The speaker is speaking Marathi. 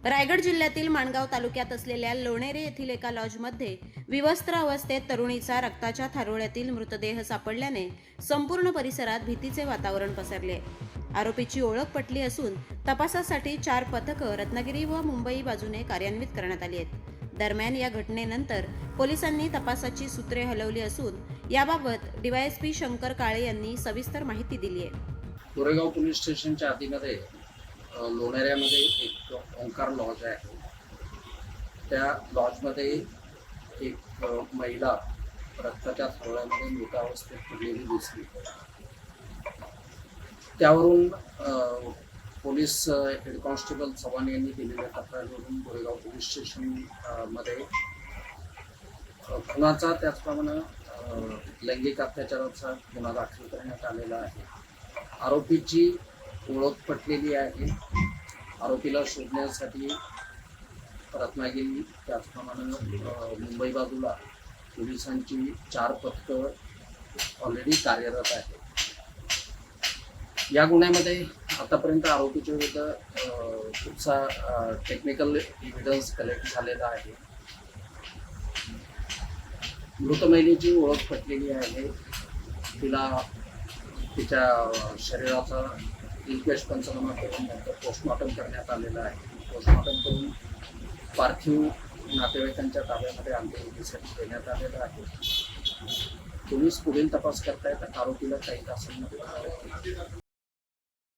रायगड जिल्ह्यातील माणगाव तालुक्यात असलेल्या लोणेरे येथील एका लॉजमध्ये विवस्त्र अवस्थेत तरुणीचा रक्ताच्या थारोळ्यातील मृतदेह सापडल्याने संपूर्ण परिसरात भीतीचे वातावरण पसरले. आरोपीची ओळख पटली असून तपासासाठी 4 पथकं रत्नागिरी व मुंबई बाजूने कार्यान्वित करण्यात आली आहेत. दरम्यान या घटनेनंतर पोलिसांनी तपासाची सूत्रे हलवली असून याबाबत डीवायएसपी शंकर काळे यांनी सविस्तर माहिती दिली आहे. कोरेगाव पोलीस स्टेशनच्या आधीमध्ये लोणेऱ्यामध्ये एक ओंकार लॉज आहे. त्या लॉजमध्ये एक महिला रक्ताच्या थारोळ्यामध्ये मृतावस्थेत पडलेली दिसली. त्यावरून पोलीस हेड कॉन्स्टेबल चव्हाण यांनी दिलेल्या तक्रारीवरून कोरेगाव पोलीस स्टेशन मध्ये खुनाचा त्याचप्रमाणे लैंगिक अत्याचाराचा गुन्हा दाखल करण्यात आलेला आहे. आरोपीची ओळख पटलेली आहे. आरोपीला शोधण्यासाठी रत्नागिरी त्याचप्रमाणे मुंबई बाजूला पोलिसांची 4 पथकं ऑलरेडी कार्यरत आहेत. या गुन्ह्यामध्ये आतापर्यंत आरोपीच्या विरुद्ध खूपसा टेक्निकल एव्हिडन्स कलेक्ट झालेला आहे. मृत महिलेची ओळख पटलेली आहे. तिला तिच्या शरीराचा इन्क्वेस्ट पंचनामा करून नंतर पोस्टमॉर्टम करण्यात आलेलं आहे. पोस्टमॉर्टम करून पार्थिव नातेवाईकांच्या ताब्यामध्ये अंत्यविधीसाठी देण्यात आलेलं आहे. पोलीस पुढील तपास करतायत. आरोपीला काही तासांमध्ये